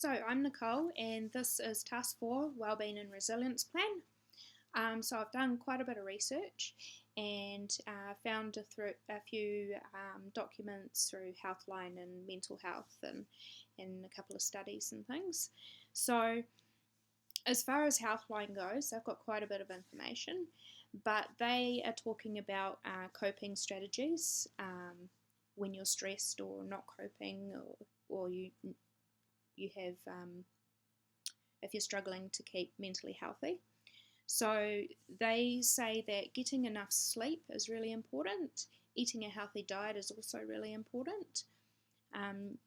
So I'm Nicole, and this is Task 4 Wellbeing and Resilience Plan. So I've done quite a bit of research and found a few documents through Healthline and mental health and a couple of studies and things. So as far as Healthline goes, they've got quite a bit of information, but they are talking about coping strategies when you're stressed or not coping, or you have if you're struggling to keep mentally healthy. So they say that getting enough sleep is really important. Eating a healthy diet is also really important.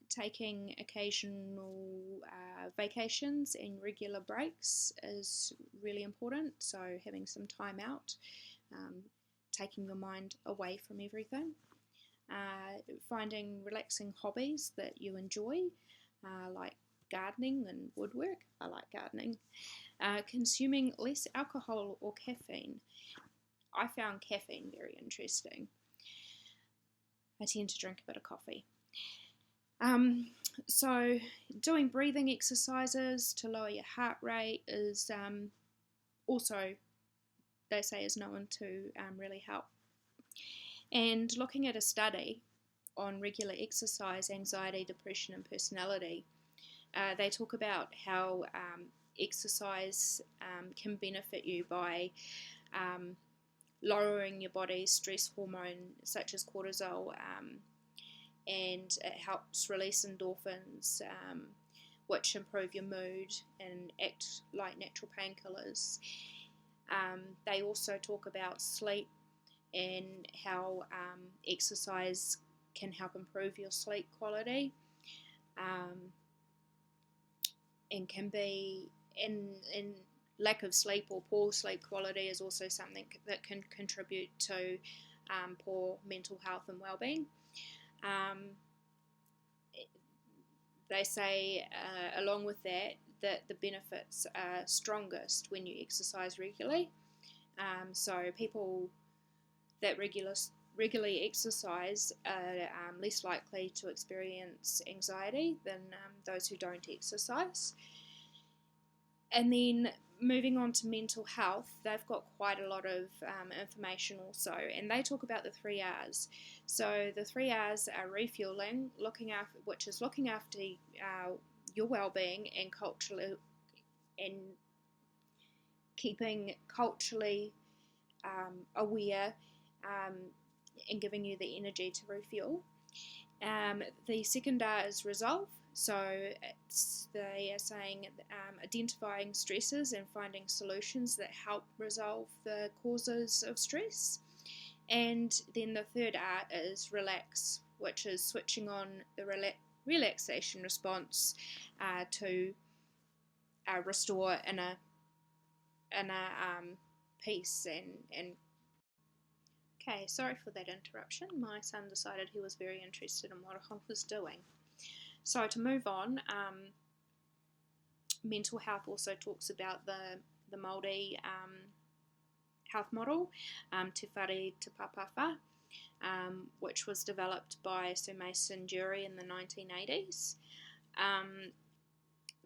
Taking occasional vacations and regular breaks is really important. So having some time out, taking your mind away from everything. Finding relaxing hobbies that you enjoy, like gardening and woodwork. I like gardening. Consuming less alcohol or caffeine. I found caffeine very interesting. I tend to drink a bit of coffee. So doing breathing exercises to lower your heart rate is also, they say, is known to really help. And looking at a study on regular exercise, anxiety, depression, and personality, they talk about how exercise can benefit you by lowering your body's stress hormone such as cortisol, and it helps release endorphins, which improve your mood and act like natural painkillers. They also talk about sleep and how exercise can help improve your sleep quality, and can be in lack of sleep or poor sleep quality is also something that can contribute to poor mental health and well-being. They say, along with that the benefits are strongest when you exercise regularly. So people that regularly exercise are less likely to experience anxiety than those who don't exercise. And then moving on to mental health, they've got quite a lot of information also, and they talk about the 3 R's. So the 3 R's are refueling, which is looking after your well-being and culturally, and keeping culturally aware, and giving you the energy to refuel. The second R is resolve. So they are saying identifying stresses and finding solutions that help resolve the causes of stress. And then the third R is relax, which is switching on the relaxation response to restore inner peace and Okay, sorry for that interruption. My son decided he was very interested in what I was doing. So to move on, mental health also talks about the Māori health model, Te Whare Te Pāpāwha, which was developed by Sir Mason Dury in the 1980s.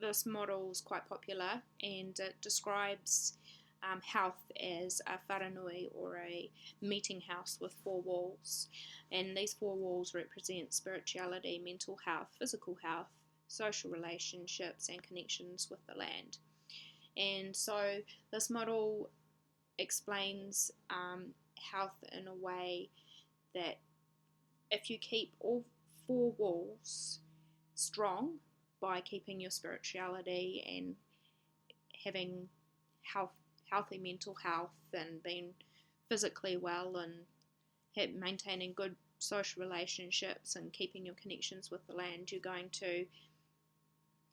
This model is quite popular, and it describes health as a wharenui, or a meeting house with 4 walls. And these 4 walls represent spirituality, mental health, physical health, social relationships, and connections with the land. And so this model explains health in a way that if you keep all 4 walls strong by keeping your spirituality and having healthy mental health and being physically well and maintaining good social relationships and keeping your connections with the land, you're going to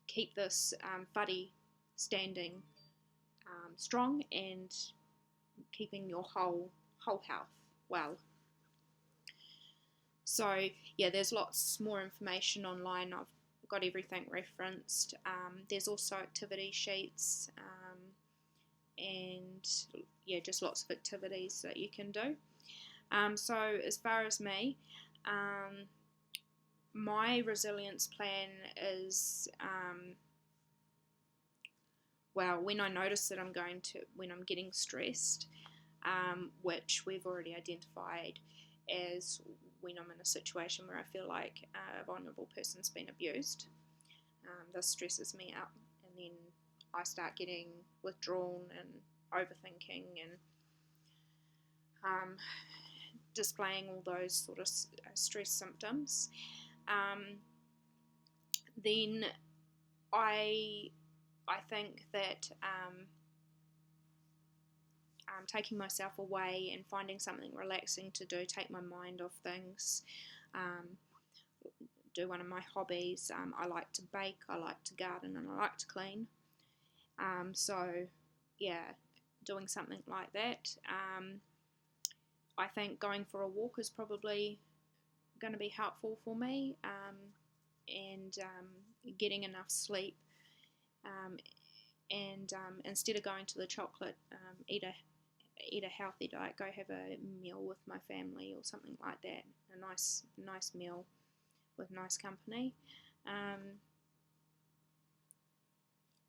keep this whare standing strong and keeping your whole health well. So yeah, there's lots more information online. I've got everything referenced. There's also activity sheets, and yeah, just lots of activities that you can do. So as far as me, my resilience plan is well, when I notice that when I'm getting stressed, which we've already identified as when I'm in a situation where I feel like a vulnerable person's been abused. This stresses me out, and then I start getting withdrawn and overthinking and displaying all those sort of stress symptoms. Then I think that taking myself away and finding something relaxing to do, take my mind off things, do one of my hobbies. I like to bake, I like to garden, and I like to clean. So, yeah, doing something like that. I think going for a walk is probably going to be helpful for me, and getting enough sleep. And instead of going to the chocolate, eat a healthy diet. Go have a meal with my family or something like that. A nice meal with nice company.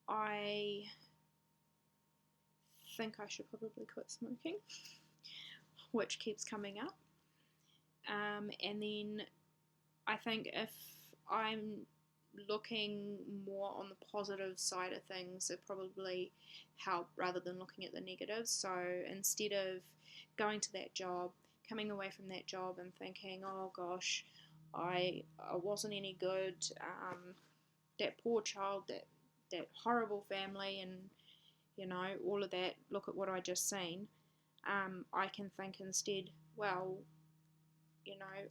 I think I should probably quit smoking, which keeps coming up. And then I think if I'm looking more on the positive side of things, it probably help rather than looking at the negatives. So instead of going to that job, coming away from that job and thinking, oh gosh, I wasn't any good, that poor child, that horrible family, and all of that, look at what I just seen, I can think instead, well,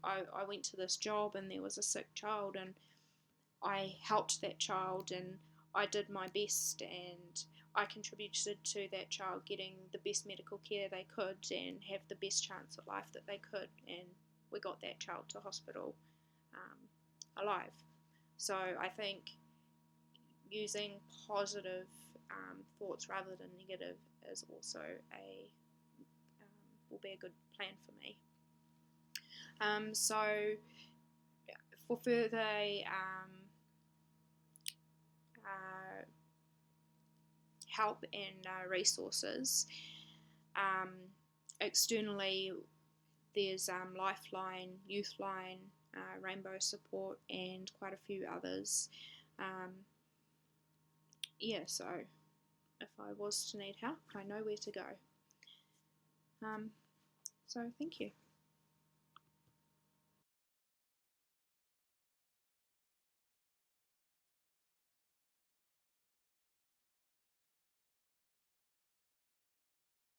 I went to this job and there was a sick child and I helped that child and I did my best and I contributed to that child getting the best medical care they could and have the best chance at life that they could, and we got that child to hospital alive. So I think using positive thoughts rather than negative is also will be a good plan for me. So for further help and resources, externally there's Lifeline, Youthline, Rainbow Support, and quite a few others. So if I was to need help, I know where to go. So thank you.